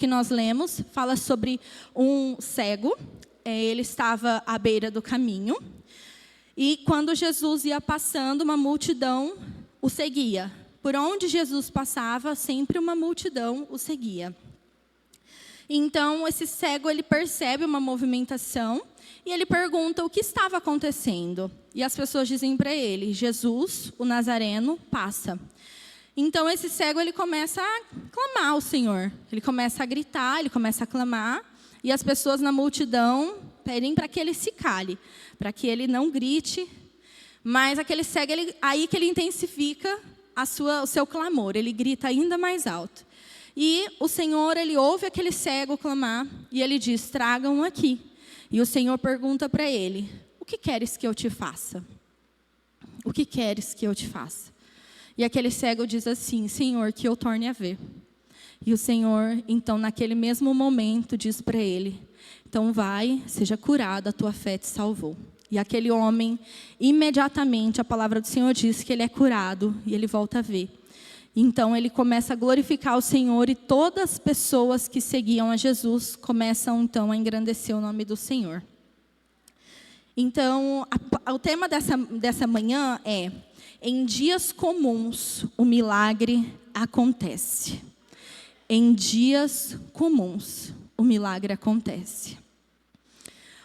que nós lemos fala sobre um cego. Ele estava à beira do caminho. E quando Jesus ia passando, uma multidão o seguia. Por onde Jesus passava, sempre uma multidão o seguia. Então, esse cego, ele percebe uma movimentação e ele pergunta o que estava acontecendo. E as pessoas dizem para ele: Jesus, o Nazareno, passa. Então, esse cego, ele começa a clamar ao Senhor. Ele começa a gritar, ele começa a clamar. E as pessoas na multidão pedem para que ele se cale, para que ele não grite. Mas aquele cego, aí que ele intensifica o seu clamor. Ele grita ainda mais alto. E o Senhor, ele ouve aquele cego clamar e ele diz: tragam aqui. E o Senhor pergunta para ele: o que queres que eu te faça? O que queres que eu te faça? E aquele cego diz assim: Senhor, que eu torne a ver. E o Senhor, então, naquele mesmo momento, diz para ele: então vai, seja curado, a tua fé te salvou. E aquele homem, imediatamente, a palavra do Senhor diz que ele é curado e ele volta a ver. Então ele começa a glorificar o Senhor e todas as pessoas que seguiam a Jesus começam então a engrandecer o nome do Senhor. Então, o tema dessa manhã é: em dias comuns o milagre acontece. Em dias comuns o milagre acontece.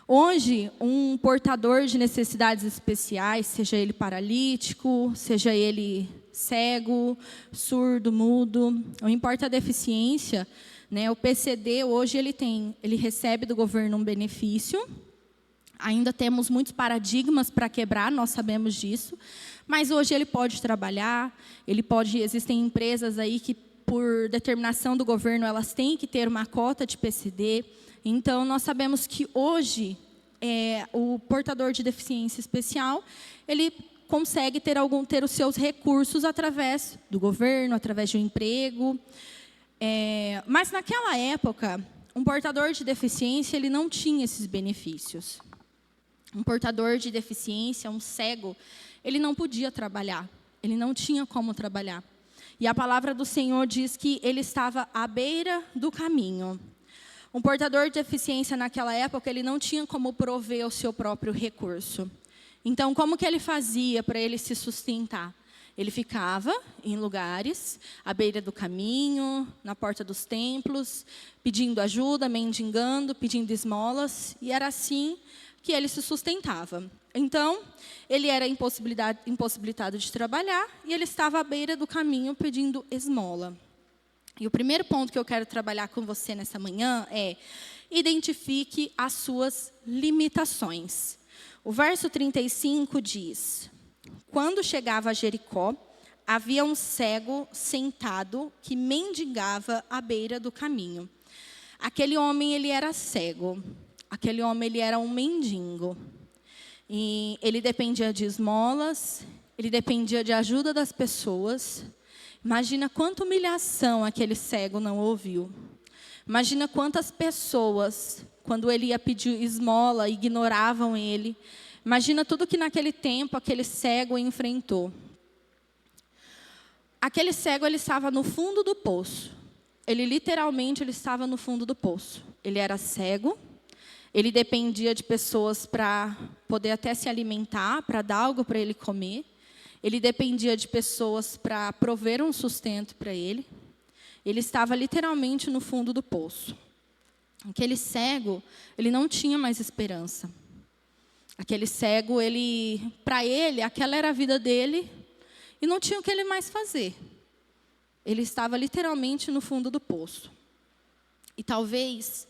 Hoje, um portador de necessidades especiais, seja ele paralítico, seja ele cego, surdo, mudo, não importa a deficiência, né? O PCD hoje ele recebe do governo um benefício. Ainda temos muitos paradigmas para quebrar, nós sabemos disso, mas hoje ele pode trabalhar, existem empresas aí que por determinação do governo elas têm que ter uma cota de PCD. Então, nós sabemos que hoje, o portador de deficiência especial, ele consegue ter os seus recursos através do governo, através de um emprego. Mas, naquela época, um portador de deficiência ele não tinha esses benefícios. Um portador de deficiência, um cego, ele não podia trabalhar. Ele não tinha como trabalhar. E a palavra do Senhor diz que ele estava à beira do caminho. Um portador de deficiência naquela época, ele não tinha como prover o seu próprio recurso. Então, como que ele fazia para ele se sustentar? Ele ficava em lugares, à beira do caminho, na porta dos templos, pedindo ajuda, mendigando, pedindo esmolas, e era assim que ele se sustentava. Então, ele era impossibilitado de trabalhar, e ele estava à beira do caminho pedindo esmola. E o primeiro ponto que eu quero trabalhar com você nessa manhã é: identifique as suas limitações. O verso 35 diz: quando chegava a Jericó, havia um cego sentado que mendigava à beira do caminho. Aquele homem, ele era cego. Aquele homem, ele era um mendigo. E ele dependia de esmolas, ele dependia de ajuda das pessoas. Imagina quanta humilhação aquele cego não ouviu. Imagina quantas pessoas, quando ele ia pedir esmola, ignoravam ele. Imagina tudo que naquele tempo aquele cego enfrentou. Aquele cego, ele estava no fundo do poço. Ele literalmente estava no fundo do poço. Ele era cego. Ele dependia de pessoas para poder até se alimentar, para dar algo para ele comer. Ele dependia de pessoas para prover um sustento para ele. Ele estava literalmente no fundo do poço. Aquele cego, ele não tinha mais esperança. Aquele cego, para ele, aquela era a vida dele e não tinha o que ele mais fazer. Ele estava literalmente no fundo do poço. E talvez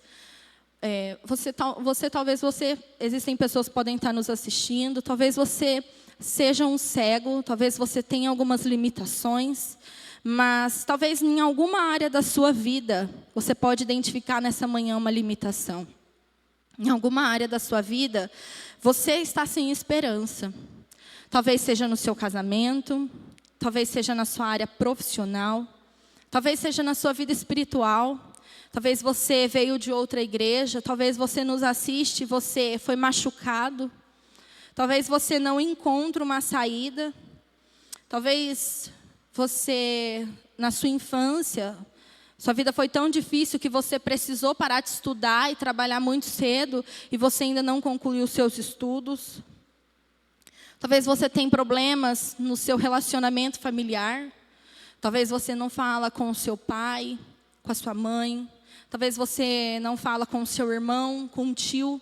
existem pessoas que podem estar nos assistindo, talvez você seja um cego, talvez você tenha algumas limitações, mas talvez em alguma área da sua vida, você pode identificar nessa manhã uma limitação. Em alguma área da sua vida, você está sem esperança. Talvez seja no seu casamento, talvez seja na sua área profissional, talvez seja na sua vida espiritual. Talvez você veio de outra igreja, talvez você nos assiste e você foi machucado. Talvez você não encontre uma saída. Talvez você, na sua infância, Sua vida foi tão difícil que você precisou parar de estudar e trabalhar muito cedo e você ainda não concluiu os seus estudos. Talvez você tenha problemas no seu relacionamento familiar. Talvez você não fala com o seu pai, com a sua mãe. Talvez você não fala com o seu irmão, com o tio.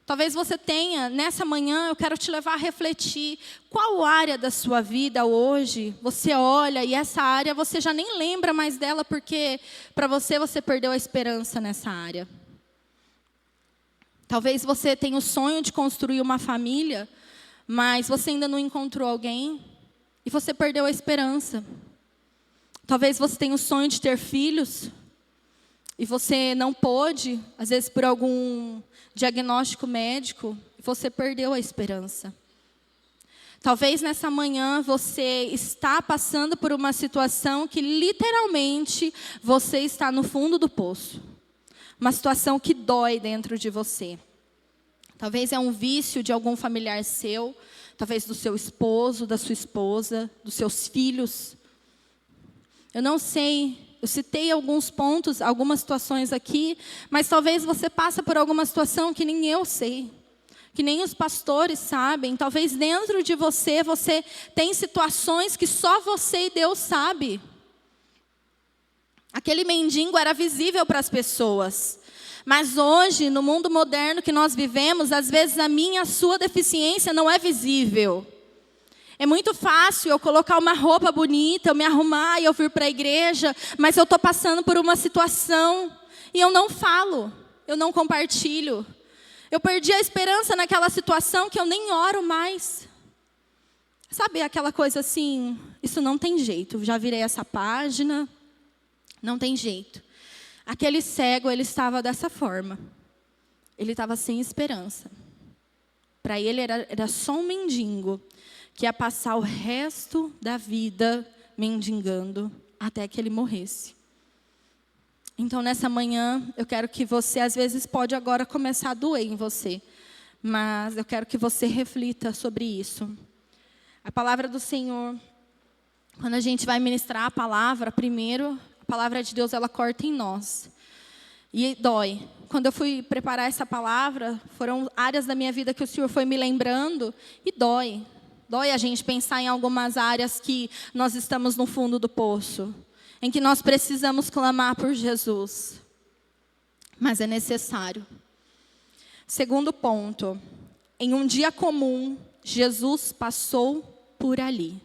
Talvez você tenha, nessa manhã, eu quero te levar a refletir. Qual área da sua vida hoje você olha e essa área você já nem lembra mais dela porque para você perdeu a esperança nessa área. Talvez você tenha o sonho de construir uma família, mas você ainda não encontrou alguém e você perdeu a esperança. Talvez você tenha o sonho de ter filhos e você não pôde, às vezes por algum diagnóstico médico, e você perdeu a esperança. Talvez nessa manhã você está passando por uma situação que literalmente você está no fundo do poço. Uma situação que dói dentro de você. Talvez é um vício de algum familiar seu, talvez do seu esposo, da sua esposa, dos seus filhos. Eu não sei. Eu citei alguns pontos, algumas situações aqui, mas talvez você passe por alguma situação que nem eu sei, que nem os pastores sabem. Talvez dentro de você tem situações que só você e Deus sabe. Aquele mendigo era visível para as pessoas. Mas hoje, no mundo moderno que nós vivemos, às vezes a minha, a sua deficiência não é visível. É muito fácil eu colocar uma roupa bonita, eu me arrumar e eu vir para a igreja, mas eu estou passando por uma situação e eu não falo, eu não compartilho. Eu perdi a esperança naquela situação que eu nem oro mais. Sabe aquela coisa assim, isso não tem jeito, já virei essa página, não tem jeito. Aquele cego, ele estava dessa forma, ele estava sem esperança. Para ele era só um mendigo, que ia passar o resto da vida mendigando até que ele morresse. Então, nessa manhã, eu quero que você, às vezes, pode agora começar a doer em você, mas eu quero que você reflita sobre isso. A palavra do Senhor, quando a gente vai ministrar a palavra, primeiro, a palavra de Deus, ela corta em nós. E dói. Quando eu fui preparar essa palavra, foram áreas da minha vida que o Senhor foi me lembrando, e dói. Dói a gente pensar em algumas áreas que nós estamos no fundo do poço, em que nós precisamos clamar por Jesus. Mas é necessário. Segundo ponto, em um dia comum, Jesus passou por ali.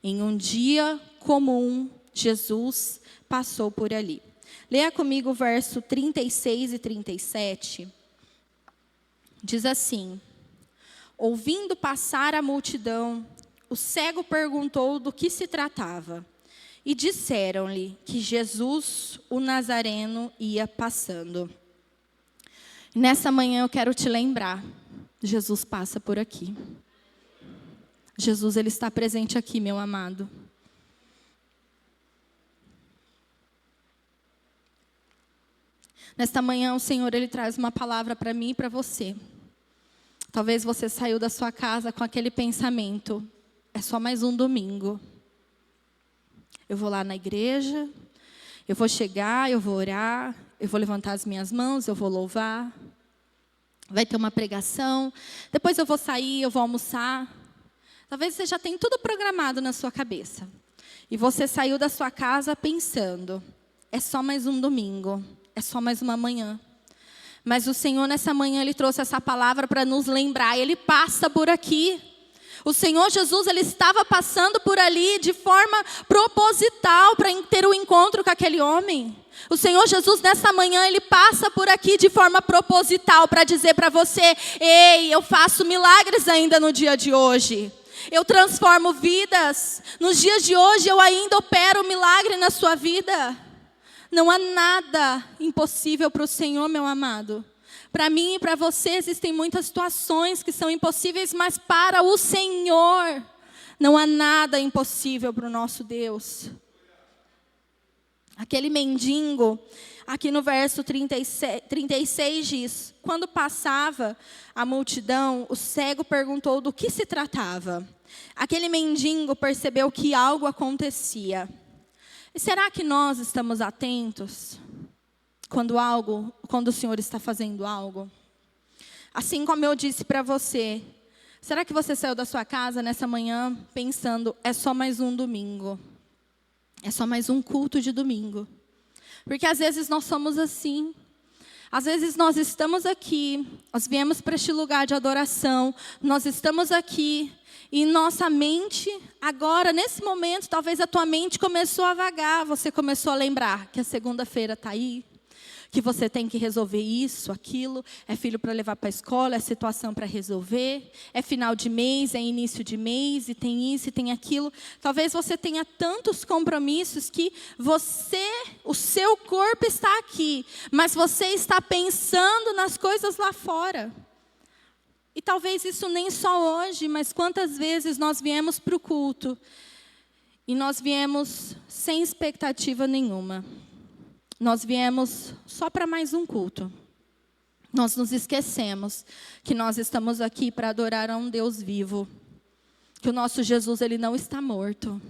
Em um dia comum, Jesus passou por ali. Leia comigo o verso 36 e 37. Diz assim: ouvindo passar a multidão, o cego perguntou do que se tratava. E disseram-lhe que Jesus, o Nazareno, ia passando. Nessa manhã eu quero te lembrar, Jesus passa por aqui. Jesus, ele está presente aqui, meu amado. Nesta manhã o Senhor, ele traz uma palavra para mim e para você. Talvez você saiu da sua casa com aquele pensamento: é só mais um domingo. Eu vou lá na igreja, eu vou chegar, eu vou orar, eu vou levantar as minhas mãos, eu vou louvar. Vai ter uma pregação, depois eu vou sair, eu vou almoçar. Talvez você já tenha tudo programado na sua cabeça. E você saiu da sua casa pensando: é só mais um domingo, é só mais uma manhã. Mas o Senhor, nessa manhã, ele trouxe essa palavra para nos lembrar. Ele passa por aqui. O Senhor Jesus, ele estava passando por ali de forma proposital para ter um encontro com aquele homem. O Senhor Jesus, nessa manhã, ele passa por aqui de forma proposital para dizer para você: ei, eu faço milagres ainda no dia de hoje. Eu transformo vidas. Nos dias de hoje, eu ainda opero um milagre na sua vida. Não há nada impossível para o Senhor, meu amado. Para mim e para você existem muitas situações que são impossíveis, mas para o Senhor não há nada impossível para o nosso Deus. Aquele mendigo, aqui no verso 36 diz: quando passava a multidão, o cego perguntou do que se tratava. Aquele mendigo percebeu que algo acontecia. E será que nós estamos atentos quando o Senhor está fazendo algo? Assim como eu disse para você, será que você saiu da sua casa nessa manhã pensando, é só mais um domingo? É só mais um culto de domingo? Porque às vezes nós somos assim. Às vezes nós estamos aqui, nós viemos para este lugar de adoração, nós estamos aqui e nossa mente, agora, nesse momento, talvez a tua mente começou a vagar, você começou a lembrar que a segunda-feira está aí, que você tem que resolver isso, aquilo, é filho para levar para a escola, é situação para resolver, é final de mês, é início de mês, e tem isso, e tem aquilo. Talvez você tenha tantos compromissos que o seu corpo está aqui, mas você está pensando nas coisas lá fora. E talvez isso nem só hoje, mas quantas vezes nós viemos para o culto, e nós viemos sem expectativa nenhuma. Nós viemos só para mais um culto. Nós nos esquecemos que nós estamos aqui para adorar a um Deus vivo. Que o nosso Jesus, Ele não está morto.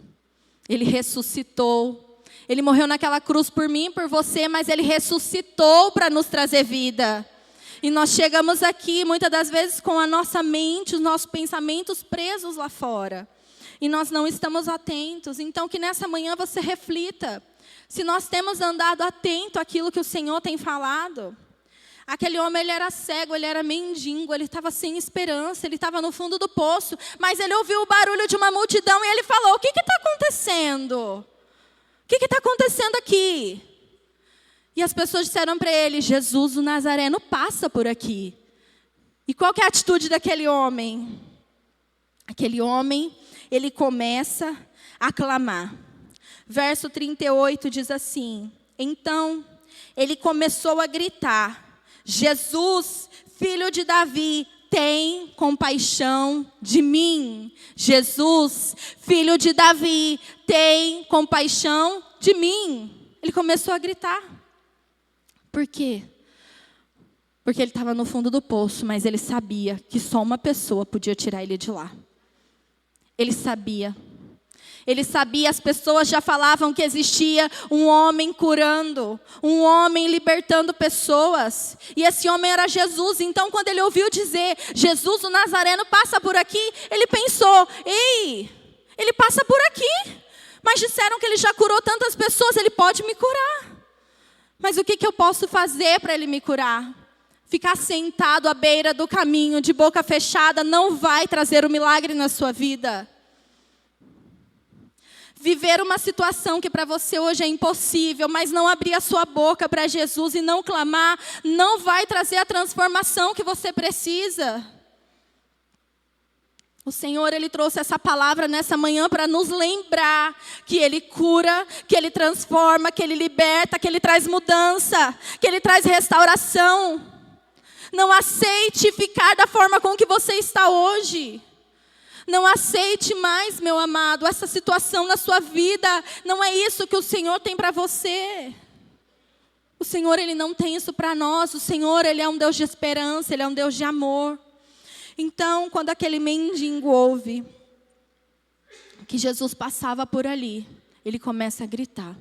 Ele ressuscitou. Ele morreu naquela cruz por mim e por você, mas Ele ressuscitou para nos trazer vida. E nós chegamos aqui, muitas das vezes, com a nossa mente, os nossos pensamentos presos lá fora. E nós não estamos atentos. Então, que nessa manhã você reflita. Se nós temos andado atento àquilo que o Senhor tem falado. Aquele homem, ele era cego, ele era mendigo, ele estava sem esperança, ele estava no fundo do poço. Mas ele ouviu o barulho de uma multidão e ele falou, o que está acontecendo? O que está acontecendo aqui? E as pessoas disseram para ele, Jesus o Nazareno passa por aqui. E qual que é a atitude daquele homem? Aquele homem, ele começa a clamar. Verso 38 diz assim, então ele começou a gritar, Jesus, filho de Davi, tem compaixão de mim. Jesus, filho de Davi, tem compaixão de mim. Ele começou a gritar. Por quê? Porque ele estava no fundo do poço, mas ele sabia que só uma pessoa podia tirar ele de lá. Ele sabia. Ele sabia, as pessoas já falavam que existia um homem curando, um homem libertando pessoas. E esse homem era Jesus. Então, quando ele ouviu dizer, Jesus o Nazareno passa por aqui, ele pensou, ei, ele passa por aqui. Mas disseram que ele já curou tantas pessoas, ele pode me curar. Mas o que eu posso fazer para ele me curar? Ficar sentado à beira do caminho, de boca fechada, não vai trazer o milagre na sua vida. Viver uma situação que para você hoje é impossível, mas não abrir a sua boca para Jesus e não clamar, não vai trazer a transformação que você precisa. O Senhor, Ele trouxe essa palavra nessa manhã para nos lembrar que Ele cura, que Ele transforma, que Ele liberta, que Ele traz mudança, que Ele traz restauração. Não aceite ficar da forma com que você está hoje. Não aceite mais, meu amado, essa situação na sua vida. Não é isso que o Senhor tem para você. O Senhor, Ele não tem isso para nós. O Senhor, Ele é um Deus de esperança, Ele é um Deus de amor. Então, quando aquele mendigo ouve que Jesus passava por ali, ele começa a gritar.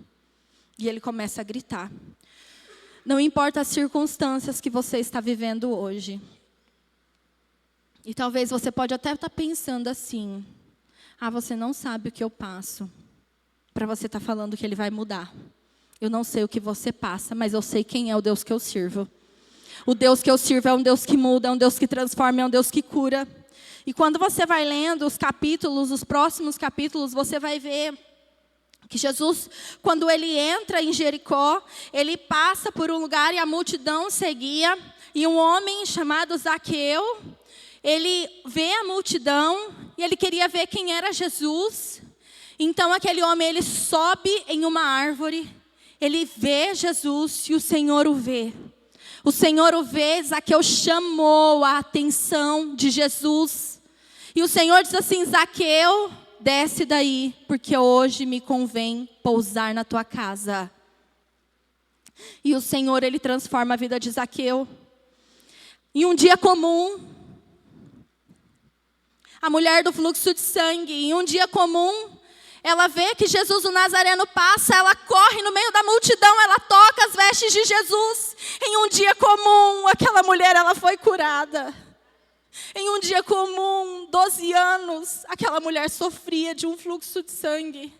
E ele começa a gritar. Não importa as circunstâncias que você está vivendo hoje. E talvez você pode até estar pensando assim, você não sabe o que eu passo, para você estar falando que Ele vai mudar. Eu não sei o que você passa, mas eu sei quem é o Deus que eu sirvo. O Deus que eu sirvo é um Deus que muda, é um Deus que transforma, é um Deus que cura. E quando você vai lendo os capítulos, os próximos capítulos, você vai ver que Jesus, quando Ele entra em Jericó, Ele passa por um lugar e a multidão seguia, e um homem chamado Zaqueu, ele vê a multidão e ele queria ver quem era Jesus. Então aquele homem, ele sobe em uma árvore, ele vê Jesus e o Senhor o vê. O Senhor o vê, Zaqueu chamou a atenção de Jesus. E o Senhor diz assim, Zaqueu, desce daí, porque hoje me convém pousar na tua casa. E o Senhor, Ele transforma a vida de Zaqueu. Em um dia comum, a mulher do fluxo de sangue, em um dia comum, Ela vê que Jesus o Nazareno passa, ela corre no meio da multidão, ela toca as vestes de Jesus. Em um dia comum, aquela mulher ela foi curada. Em um dia comum, 12 anos, aquela mulher sofria de um fluxo de sangue.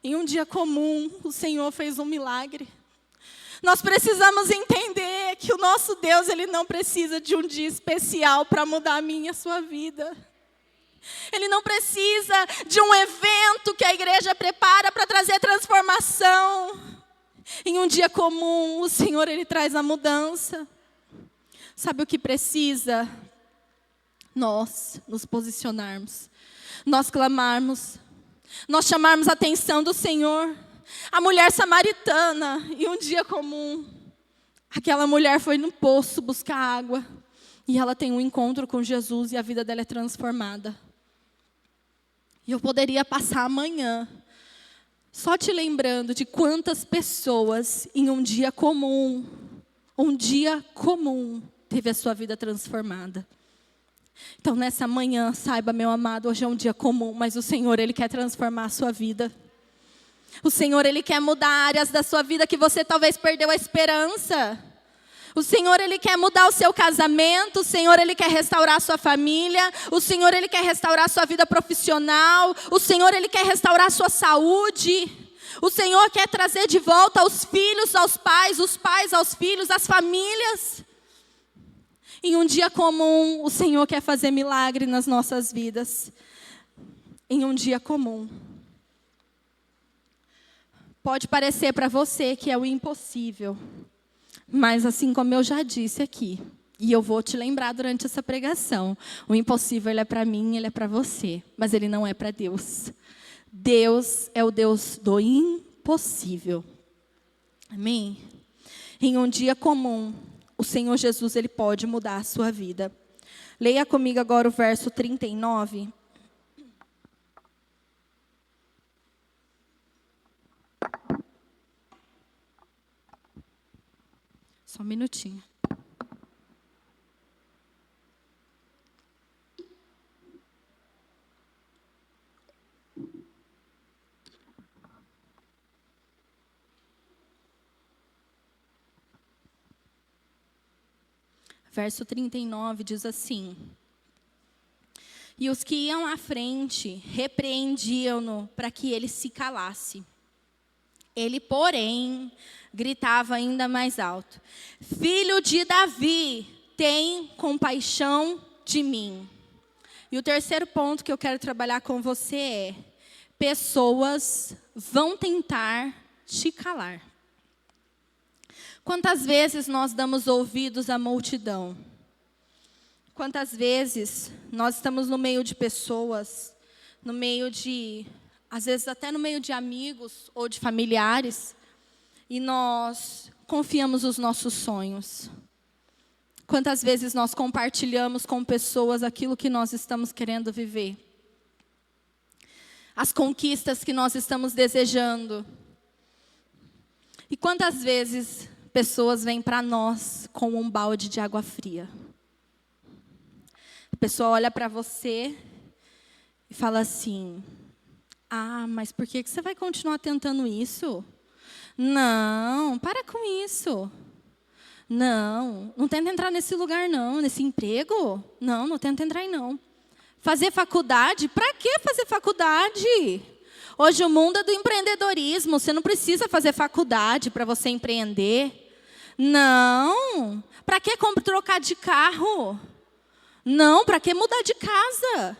Em um dia comum, o Senhor fez um milagre. Nós precisamos entender que o nosso Deus, Ele não precisa de um dia especial para mudar a minha e a sua vida. Ele não precisa de um evento que a igreja prepara para trazer transformação. Em um dia comum, o Senhor, Ele traz a mudança. Sabe o que precisa? Nós nos posicionarmos, nós clamarmos, nós chamarmos a atenção do Senhor. A mulher samaritana, em um dia comum, aquela mulher foi no poço buscar água. E ela tem um encontro com Jesus e a vida dela é transformada. E eu poderia passar amanhã só te lembrando de quantas pessoas em um dia comum, teve a sua vida transformada. Então nessa manhã, saiba, meu amado, hoje é um dia comum, mas o Senhor, Ele quer transformar a sua vida. O Senhor, Ele quer mudar áreas da sua vida que você talvez perdeu a esperança. O Senhor, Ele quer mudar o seu casamento. O Senhor, Ele quer restaurar a sua família. O Senhor, Ele quer restaurar a sua vida profissional. O Senhor, Ele quer restaurar a sua saúde. O Senhor quer trazer de volta os filhos aos pais, os pais aos filhos, as famílias. Em um dia comum, o Senhor quer fazer milagre nas nossas vidas. Em um dia comum. Pode parecer para você que é o impossível. Mas assim como eu já disse aqui, e eu vou te lembrar durante essa pregação, o impossível ele é para mim, ele é para você, mas ele não é para Deus. Deus é o Deus do impossível. Amém? Em um dia comum, o Senhor Jesus ele pode mudar a sua vida. Leia comigo agora o verso 39. Só um minutinho. Verso 39 diz assim: E os que iam à frente repreendiam-no para que ele se calasse. Ele, porém, gritava ainda mais alto: Filho de Davi, tem compaixão de mim. E o terceiro ponto que eu quero trabalhar com você é: pessoas vão tentar te calar. Quantas vezes nós damos ouvidos à multidão? Quantas vezes nós estamos no meio de pessoas, no meio de, às vezes até no meio de amigos ou de familiares, e nós confiamos os nossos sonhos. Quantas vezes nós compartilhamos com pessoas aquilo que nós estamos querendo viver? As conquistas que nós estamos desejando. E quantas vezes pessoas vêm para nós com um balde de água fria? A pessoa olha para você e fala assim: ah, mas por que você vai continuar tentando isso? Não, para com isso. Não tenta entrar nesse lugar não, nesse emprego. Não tenta entrar aí não. Fazer faculdade? Para que fazer faculdade? Hoje o mundo é do empreendedorismo, você não precisa fazer faculdade para você empreender. Não, para que trocar de carro? Não, para que mudar de casa?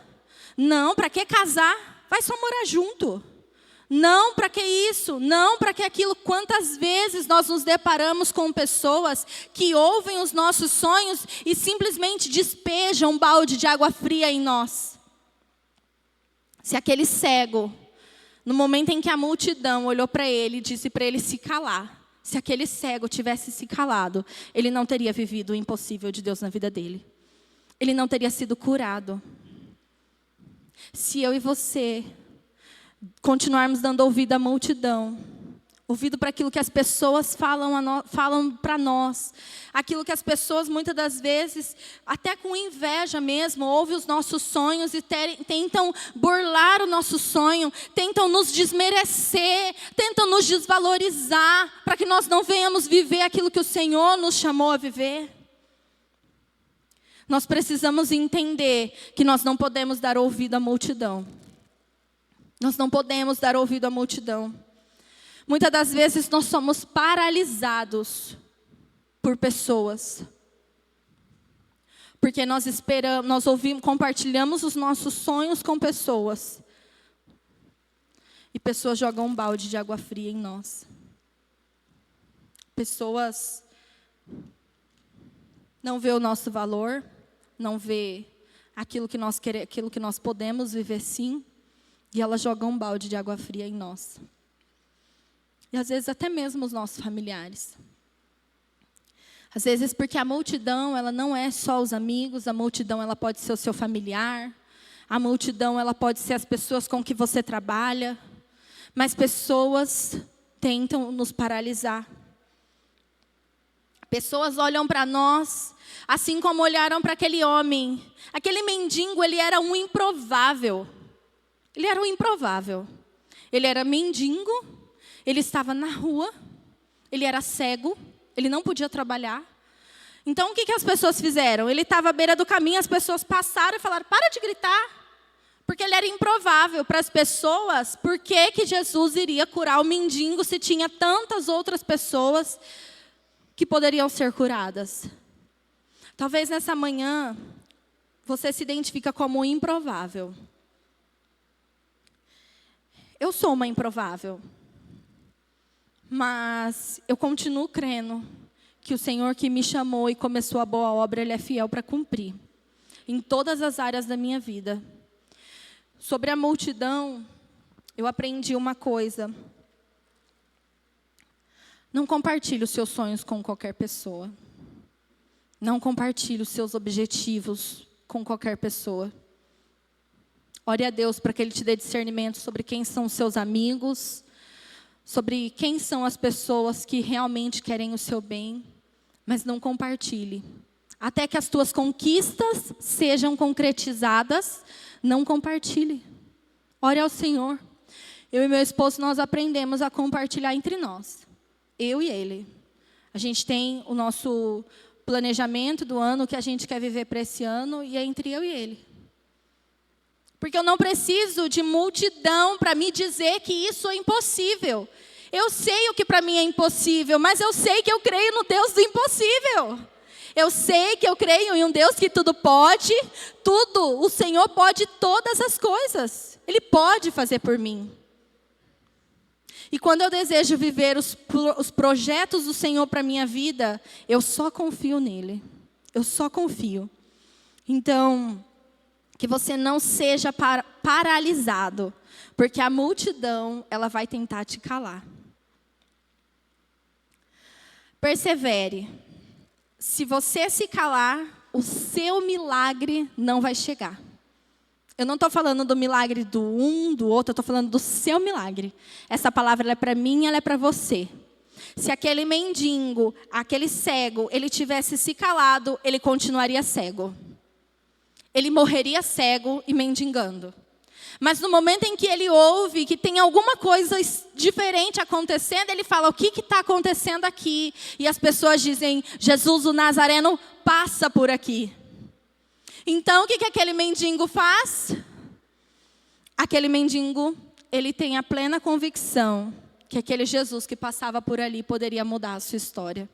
Não, para que casar? Vai só morar junto. Não, para que isso? Não, para que aquilo? Quantas vezes nós nos deparamos com pessoas que ouvem os nossos sonhos e simplesmente despejam um balde de água fria em nós? Se aquele cego, no momento em que a multidão olhou para ele e disse para ele se calar, se aquele cego tivesse se calado, ele não teria vivido o impossível de Deus na vida dele. Ele não teria sido curado. Se eu e você continuarmos dando ouvido à multidão, Ouvido para aquilo que as pessoas falam para nós. Aquilo que as pessoas, muitas das vezes, até com inveja mesmo, ouvem os nossos sonhos e tentam burlar o nosso sonho, tentam nos desmerecer, tentam nos desvalorizar, para que nós não venhamos viver aquilo que o Senhor nos chamou a viver. Nós precisamos entender que nós não podemos dar ouvido à multidão. Nós não podemos dar ouvido à multidão. Muitas das vezes nós somos paralisados por pessoas. Porque nós esperamos, nós ouvimos, compartilhamos os nossos sonhos com pessoas. E pessoas jogam um balde de água fria em nós. Pessoas não vê o nosso valor, não vê aquilo que nós podemos viver sim, e elas jogam um balde de água fria em nós. E às vezes até mesmo os nossos familiares. Às vezes porque a multidão, ela não é só os amigos, a multidão ela pode ser o seu familiar, a multidão ela pode ser as pessoas com que você trabalha, mas pessoas tentam nos paralisar. Pessoas olham para nós, assim como olharam para aquele homem. Aquele mendigo, ele era um improvável. Ele era um improvável. Ele era mendigo, ele estava na rua, ele era cego, ele não podia trabalhar. Então, o que as pessoas fizeram? Ele estava à beira do caminho, as pessoas passaram e falaram, para de gritar. Porque ele era improvável para as pessoas. Por que Jesus iria curar o mendigo se tinha tantas outras pessoas que poderiam ser curadas? Talvez nessa manhã, você se identifica como improvável. Eu sou uma improvável. Mas eu continuo crendo que o Senhor que me chamou e começou a boa obra, Ele é fiel para cumprir. Em todas as áreas da minha vida. Sobre a multidão, eu aprendi uma coisa. Não compartilhe os seus sonhos com qualquer pessoa. Não compartilhe os seus objetivos com qualquer pessoa. Ore a Deus para que Ele te dê discernimento sobre quem são os seus amigos, sobre quem são as pessoas que realmente querem o seu bem, mas não compartilhe. Até que as tuas conquistas sejam concretizadas, não compartilhe. Ore ao Senhor. Eu e meu esposo, nós aprendemos a compartilhar entre nós. Eu e ele. A gente tem o nosso planejamento do ano, que a gente quer viver para esse ano, e é entre eu e ele. Porque eu não preciso de multidão para me dizer que isso é impossível. Eu sei o que para mim é impossível, mas eu sei que eu creio no Deus do impossível. Eu sei que eu creio em um Deus que tudo pode, tudo. O Senhor pode todas as coisas. Ele pode fazer por mim. E quando eu desejo viver os projetos do Senhor para a minha vida, eu só confio nele. Eu só confio. Então, que você não seja paralisado, porque a multidão, ela vai tentar te calar. Persevere. Se você se calar, o seu milagre não vai chegar. Eu não estou falando do milagre do um, do outro, eu estou falando do seu milagre. Essa palavra ela é para mim, ela é para você. Se aquele mendigo, aquele cego, ele tivesse se calado, ele continuaria cego. Ele morreria cego e mendigando. Mas no momento em que ele ouve que tem alguma coisa diferente acontecendo, ele fala, o que está acontecendo aqui? E as pessoas dizem, Jesus o Nazareno passa por aqui. Então, o que aquele mendigo faz? Aquele mendigo, ele tem a plena convicção que aquele Jesus que passava por ali poderia mudar a sua história.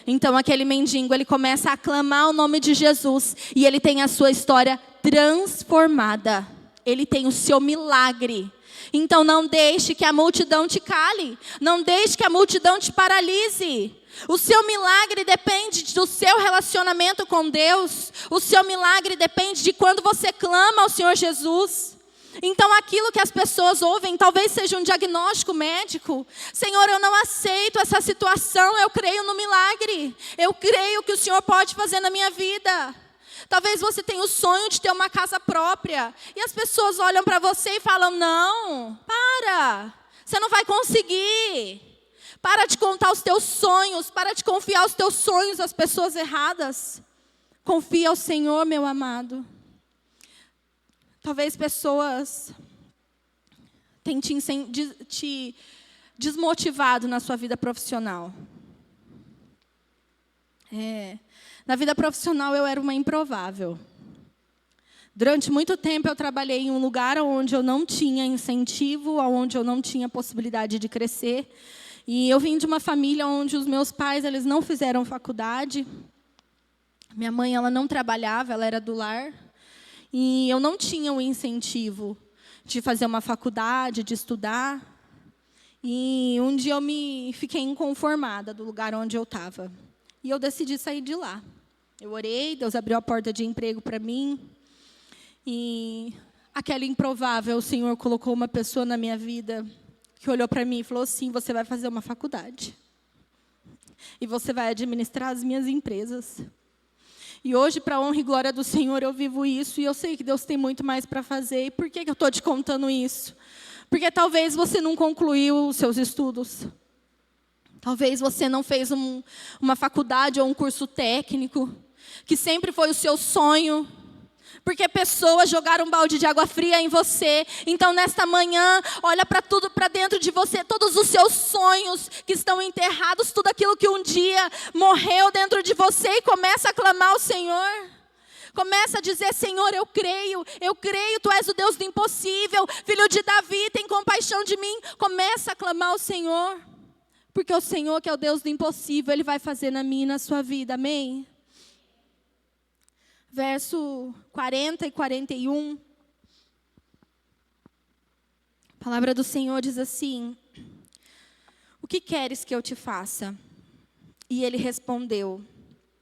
Então, aquele mendigo, ele começa a aclamar o nome de Jesus e ele tem a sua história transformada. Ele tem o seu milagre. Então, não deixe que a multidão te cale. Não deixe que a multidão te paralise. O seu milagre depende do seu relacionamento com Deus. O seu milagre depende de quando você clama ao Senhor Jesus. Então, aquilo que as pessoas ouvem, talvez seja um diagnóstico médico. Senhor, eu não aceito essa situação, eu creio no milagre. Eu creio que o Senhor pode fazer na minha vida. Talvez você tenha o sonho de ter uma casa própria. E as pessoas olham para você e falam, não, para, você não vai conseguir. Para de contar os teus sonhos, para de confiar os teus sonhos às pessoas erradas. Confia ao Senhor, meu amado. Talvez pessoas tenham te desmotivado na sua vida profissional. Na vida profissional eu era uma improvável. Durante muito tempo eu trabalhei em um lugar onde eu não tinha incentivo, onde eu não tinha possibilidade de crescer. E eu vim de uma família onde os meus pais eles não fizeram faculdade. Minha mãe ela não trabalhava, ela era do lar. E eu não tinha o incentivo de fazer uma faculdade, de estudar. E um dia eu fiquei inconformada do lugar onde eu estava. E eu decidi sair de lá. Eu orei, Deus abriu a porta de emprego para mim. E aquela improvável, o Senhor colocou uma pessoa na minha vida que olhou para mim e falou assim, você vai fazer uma faculdade. E você vai administrar as minhas empresas. E hoje, para a honra e glória do Senhor, eu vivo isso. E eu sei que Deus tem muito mais para fazer. E por que eu estou te contando isso? Porque talvez você não concluiu os seus estudos. Talvez você não fez uma faculdade ou um curso técnico, que sempre foi o seu sonho. Porque pessoas jogaram um balde de água fria em você. Então, nesta manhã, olha para tudo, para dentro de você, todos os seus sonhos que estão enterrados, tudo aquilo que um dia morreu dentro de você e começa a clamar ao Senhor. Começa a dizer, Senhor, eu creio, Tu és o Deus do impossível, filho de Davi, tem compaixão de mim. Começa a clamar ao Senhor, porque o Senhor que é o Deus do impossível, Ele vai fazer na minha e na sua vida, amém? Verso 40 e 41. A palavra do Senhor diz assim: o que queres que eu te faça? E ele respondeu: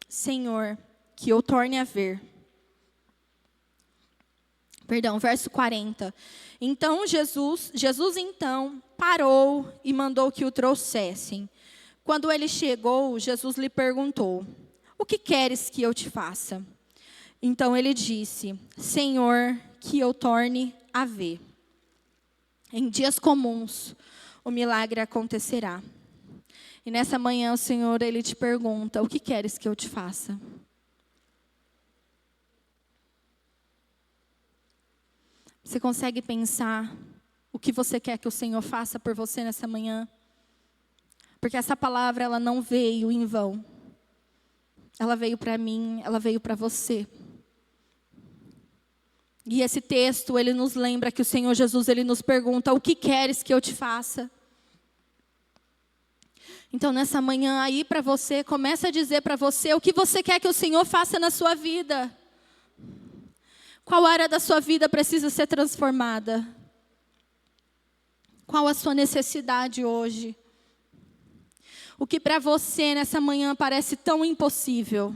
Senhor, que eu torne a ver. Verso 40. Então Jesus então parou e mandou que o trouxessem. Quando ele chegou, Jesus lhe perguntou: o que queres que eu te faça? Então ele disse: Senhor, que eu torne a ver. Em dias comuns, o milagre acontecerá. E nessa manhã o Senhor, Ele te pergunta: o que queres que eu te faça? Você consegue pensar o que você quer que o Senhor faça por você nessa manhã? Porque essa palavra, ela não veio em vão. Ela veio para mim, ela veio para você. E esse texto, ele nos lembra que o Senhor Jesus, Ele nos pergunta: o que queres que eu te faça? Então, nessa manhã aí para você, começa a dizer para você o que você quer que o Senhor faça na sua vida. Qual área da sua vida precisa ser transformada? Qual a sua necessidade hoje? O que para você nessa manhã parece tão impossível?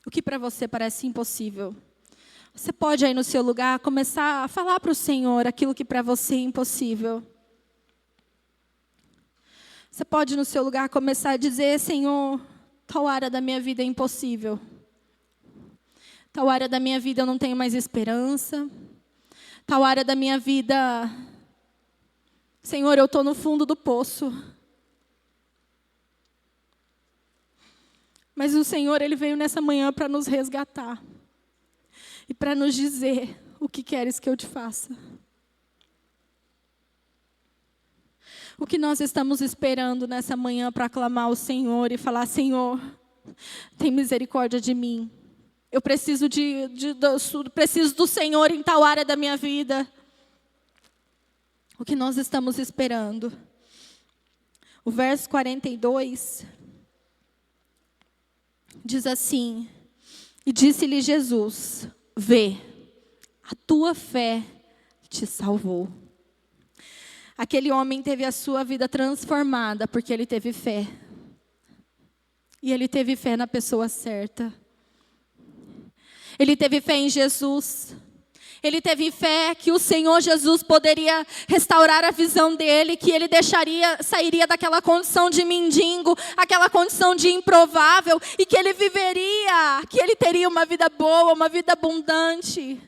O que para você parece impossível? Você pode aí no seu lugar começar a falar para o Senhor aquilo que para você é impossível. Você pode no seu lugar começar a dizer: Senhor, tal área da minha vida é impossível. Tal área da minha vida eu não tenho mais esperança. Tal área da minha vida, Senhor, eu estou no fundo do poço. Mas o Senhor, Ele veio nessa manhã para nos resgatar. E para nos dizer: o que queres que eu te faça? O que nós estamos esperando nessa manhã para clamar ao Senhor e falar: Senhor, tem misericórdia de mim. Eu preciso preciso do Senhor em tal área da minha vida. O que nós estamos esperando? O verso 42 diz assim: e disse-lhe Jesus: vê, a tua fé te salvou. Aquele homem teve a sua vida transformada porque ele teve fé. E ele teve fé na pessoa certa. Ele teve fé em Jesus. Ele teve fé que o Senhor Jesus poderia restaurar a visão dele, que ele sairia daquela condição de mendigo, aquela condição de improvável, e que ele viveria, que ele teria uma vida boa, uma vida abundante.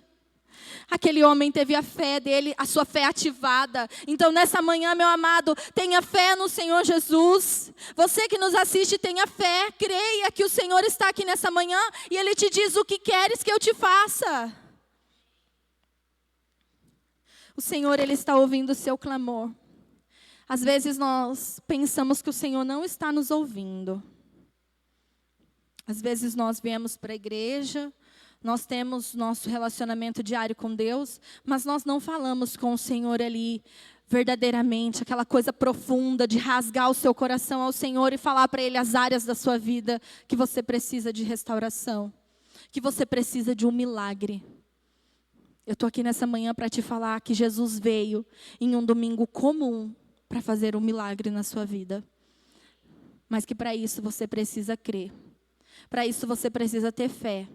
Aquele homem teve a fé dele, a sua fé ativada. Então, nessa manhã, meu amado, tenha fé no Senhor Jesus. Você que nos assiste, tenha fé. Creia que o Senhor está aqui nessa manhã e Ele te diz o que queres que eu te faça. O Senhor, Ele está ouvindo o seu clamor. Às vezes nós pensamos que o Senhor não está nos ouvindo. Às vezes nós viemos para a igreja, nós temos nosso relacionamento diário com Deus, mas nós não falamos com o Senhor ali verdadeiramente, aquela coisa profunda de rasgar o seu coração ao Senhor e falar para Ele as áreas da sua vida que você precisa de restauração, que você precisa de um milagre. Eu estou aqui nessa manhã para te falar que Jesus veio em um domingo comum para fazer um milagre na sua vida. Mas que para isso você precisa crer. Para isso você precisa ter fé.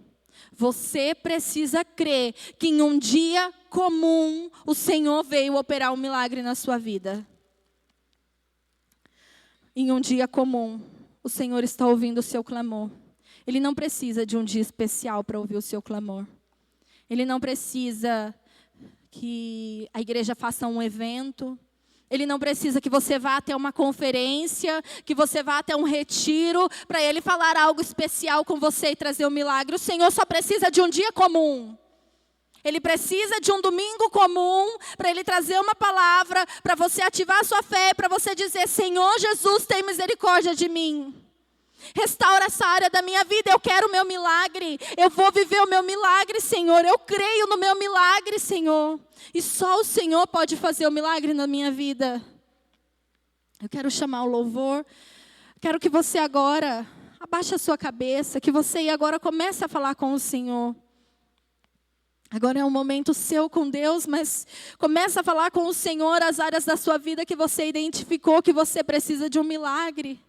Você precisa crer que em um dia comum o Senhor veio operar um milagre na sua vida. Em um dia comum, o Senhor está ouvindo o seu clamor. Ele não precisa de um dia especial para ouvir o seu clamor. Ele não precisa que a igreja faça um evento. Ele não precisa que você vá até uma conferência, que você vá até um retiro, para Ele falar algo especial com você e trazer um milagre. O Senhor só precisa de um dia comum. Ele precisa de um domingo comum, para Ele trazer uma palavra, para você ativar a sua fé, para você dizer: Senhor Jesus, tem misericórdia de mim. Restaura essa área da minha vida, eu quero o meu milagre. Eu vou viver o meu milagre, Senhor. Eu creio no meu milagre, Senhor. E só o Senhor pode fazer o milagre na minha vida. Eu quero chamar o louvor. Quero que você agora abaixe a sua cabeça, que você agora comece a falar com o Senhor. Agora é um momento seu com Deus, mas comece a falar com o Senhor as áreas da sua vida que você identificou que você precisa de um milagre.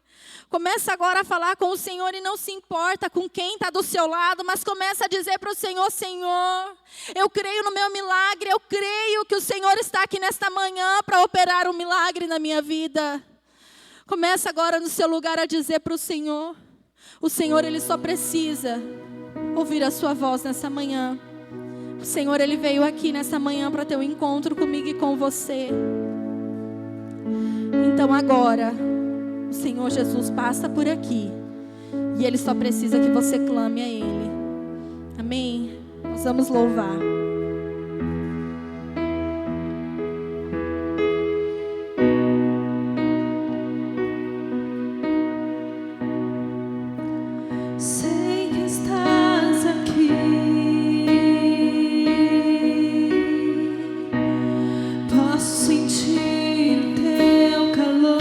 Começa agora a falar com o Senhor e não se importa com quem está do seu lado, mas começa a dizer para o Senhor: Senhor, eu creio no meu milagre, eu creio que o Senhor está aqui nesta manhã para operar um milagre na minha vida. Começa agora no seu lugar a dizer para o Senhor Ele só precisa ouvir a sua voz nessa manhã. O Senhor, Ele veio aqui nessa manhã para ter um encontro comigo e com você. Então agora, o Senhor Jesus passa por aqui e Ele só precisa que você clame a Ele. Amém? Nós vamos louvar. Sei que estás aqui, posso sentir teu calor.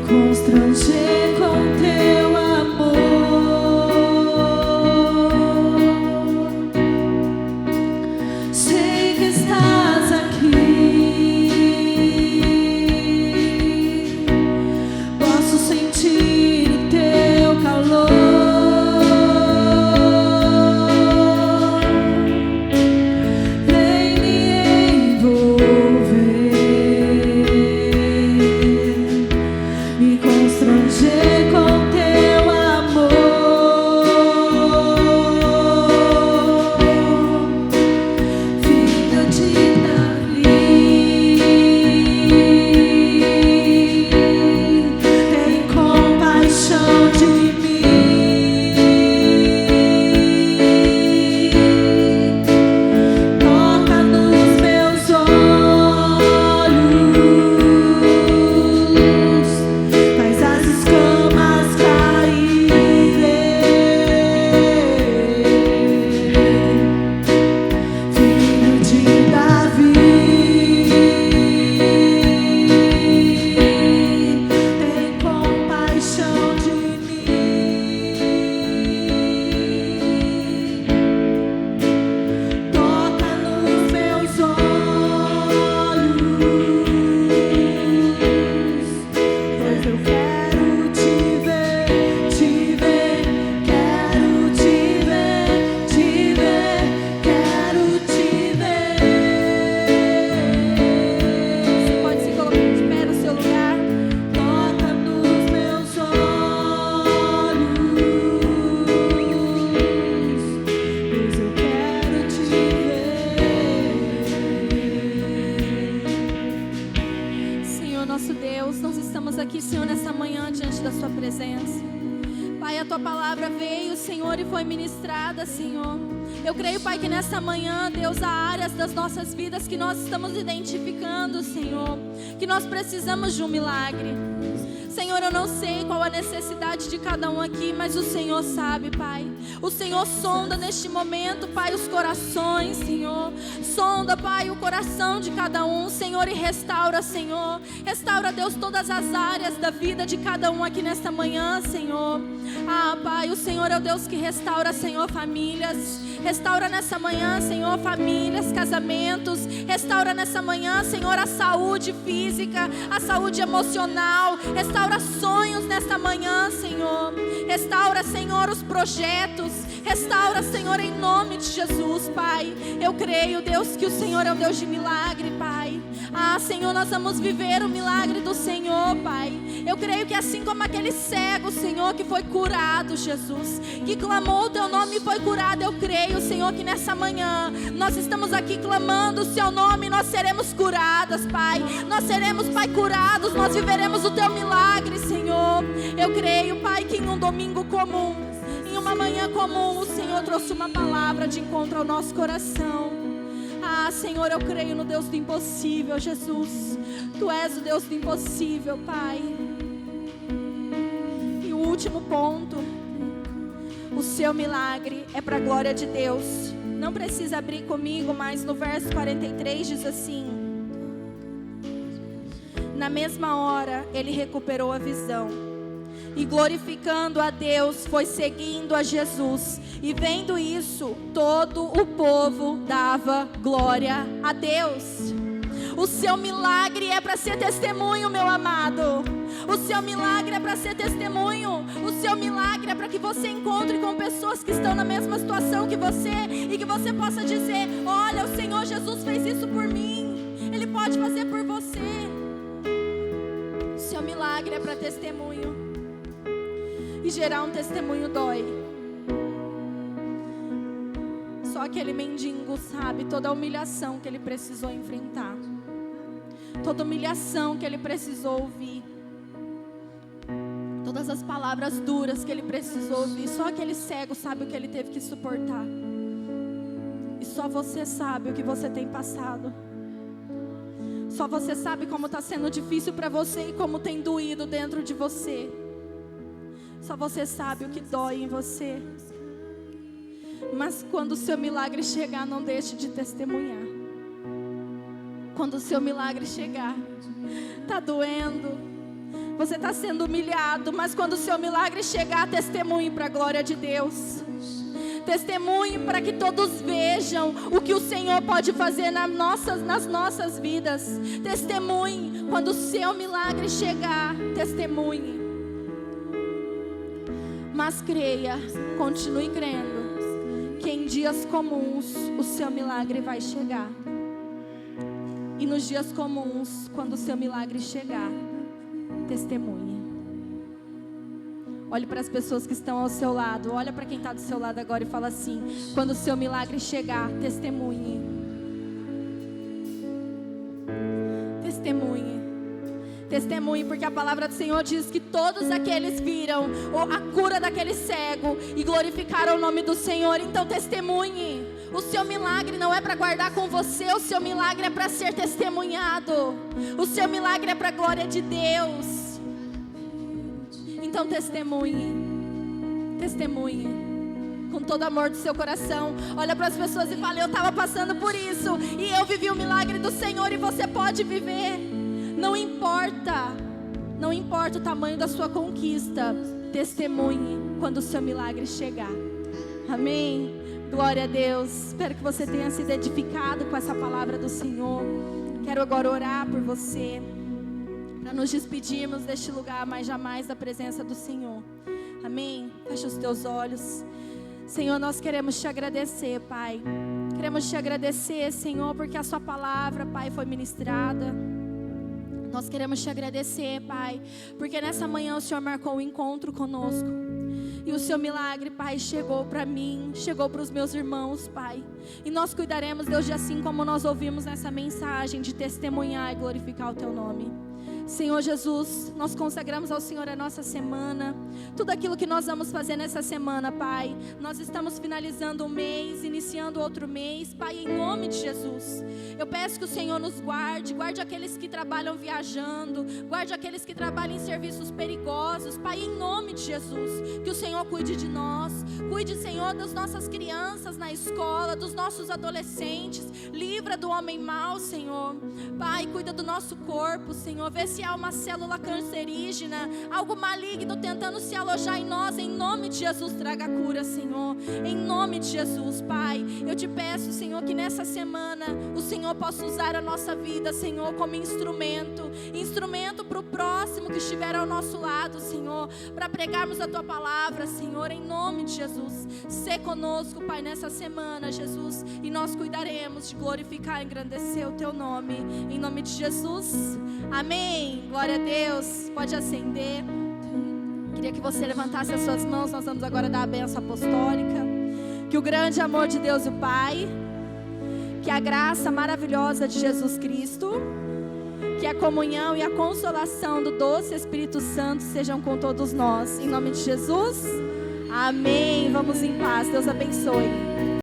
Constranger com teu amor. Senhor, nessa manhã diante da sua presença. Pai, a tua palavra veio, Senhor, e foi ministrada, Senhor. Eu creio, Pai, que nessa manhã, Deus, há áreas das nossas vidas que nós estamos identificando, Senhor, que nós precisamos de um milagre. Senhor, eu não sei qual a necessidade de cada um aqui, mas o Senhor sabe, Pai. O Senhor sonda neste momento, Pai, os corações, Senhor. Sonda, Pai, o coração de cada um, Senhor, e restaura, Senhor. Restaura, Deus, todas as áreas da vida de cada um aqui nesta manhã, Senhor. Ah, Pai, o Senhor é o Deus que restaura, Senhor, famílias. Restaura nessa manhã, Senhor, famílias, casamentos. Restaura nessa manhã, Senhor, a saúde física, a saúde emocional. Restaura sonhos nesta manhã, Senhor. Restaura, Senhor, os projetos. Restaura, Senhor, em nome de Jesus, Pai. Eu creio, Deus, que o Senhor é um Deus de milagre, Pai. Ah, Senhor, nós vamos viver o milagre do Senhor, Pai. Eu creio que assim como aquele cego, Senhor, que foi curado, Jesus, que clamou o teu nome e foi curado, eu creio, Senhor, que nessa manhã nós estamos aqui clamando o seu nome e nós seremos curadas, Pai. Nós seremos, Pai, curados, nós viveremos o teu milagre, Senhor. Eu creio, Pai, que em um domingo comum, em uma manhã comum, o Senhor trouxe uma palavra de encontro ao nosso coração. Ah, Senhor, eu creio no Deus do impossível, Jesus. Tu és o Deus do impossível, Pai. E o último ponto, o seu milagre é para a glória de Deus. Não precisa abrir comigo, mas no verso 43 diz assim: na mesma hora ele recuperou a visão e, glorificando a Deus, foi seguindo a Jesus. E vendo isso, todo o povo dava glória a Deus. O seu milagre é para ser testemunho, meu amado. O seu milagre é para ser testemunho. O seu milagre é para que você encontre com pessoas que estão na mesma situação que você e que você possa dizer: olha, o Senhor Jesus fez isso por mim, Ele pode fazer por você. O seu milagre é para testemunho. E gerar um testemunho dói. Só aquele mendigo sabe toda a humilhação que ele precisou enfrentar, toda a humilhação que ele precisou ouvir, todas as palavras duras que ele precisou ouvir. Só aquele cego sabe o que ele teve que suportar. E só você sabe o que você tem passado. Só você sabe como está sendo difícil para você e como tem doído dentro de você. Só você sabe o que dói em você. Mas quando o seu milagre chegar, não deixe de testemunhar. Quando o seu milagre chegar, está doendo, você está sendo humilhado, mas quando o seu milagre chegar, testemunhe para a glória de Deus. Testemunhe para que todos vejam o que o Senhor pode fazer nas nossas vidas. Testemunhe quando o seu milagre chegar, testemunhe. Mas creia, continue crendo, que em dias comuns o seu milagre vai chegar. E nos dias comuns, quando o seu milagre chegar, testemunhe. Olhe para as pessoas que estão ao seu lado, olha para quem está do seu lado agora e fala assim: quando o seu milagre chegar, testemunhe. Testemunhe. Testemunhe, porque a palavra do Senhor diz que todos aqueles viram a cura daquele cego e glorificaram o nome do Senhor. Então testemunhe. O seu milagre não é para guardar com você, o seu milagre é para ser testemunhado. O seu milagre é para a glória de Deus. Então testemunhe. Testemunhe com todo amor do seu coração. Olha para as pessoas e fala: eu estava passando por isso e eu vivi o milagre do Senhor e você pode viver. Não importa o tamanho da sua conquista, testemunhe quando o seu milagre chegar. Amém? Glória a Deus. Espero que você tenha sido edificado com essa palavra do Senhor. Quero agora orar por você, para nos despedirmos deste lugar, mas jamais da presença do Senhor. Amém? Fecha os teus olhos. Senhor, nós queremos te agradecer, Pai. Queremos te agradecer, Senhor, porque a sua palavra, Pai, foi ministrada. Nós queremos te agradecer, Pai, porque nessa manhã o Senhor marcou um encontro conosco. E o seu milagre, Pai, chegou para mim, chegou para os meus irmãos, Pai. E nós cuidaremos, Deus, de assim como nós ouvimos nessa mensagem, de testemunhar e glorificar o teu nome. Senhor Jesus, nós consagramos ao Senhor a nossa semana, tudo aquilo que nós vamos fazer nessa semana, Pai. Nós estamos finalizando um mês, iniciando outro mês, Pai, em nome de Jesus. Eu peço que o Senhor nos guarde, guarde aqueles que trabalham viajando, guarde aqueles que trabalham em serviços perigosos, Pai, em nome de Jesus. Que o Senhor cuide de nós, cuide, Senhor, das nossas crianças na escola, dos nossos adolescentes, livra do homem mau, Senhor. Pai, cuida do nosso corpo, Senhor, vê se há uma célula cancerígena, algo maligno tentando se alojar em nós, em nome de Jesus, traga cura, Senhor, em nome de Jesus, Pai. Eu te peço, Senhor, que nessa semana o Senhor possa usar a nossa vida, Senhor, como instrumento para o próximo que estiver ao nosso lado, Senhor, para pregarmos a Tua palavra, Senhor, em nome de Jesus. Sê conosco, Pai, nessa semana, Jesus, e nós cuidaremos de glorificar e engrandecer o Teu nome, em nome de Jesus, amém. Glória a Deus, pode acender. Queria que você levantasse as suas mãos, nós vamos agora dar a bênção apostólica. Que o grande amor de Deus, o Pai, que a graça maravilhosa de Jesus Cristo, que a comunhão e a consolação do doce Espírito Santo sejam com todos nós, em nome de Jesus, amém. Vamos em paz, Deus abençoe.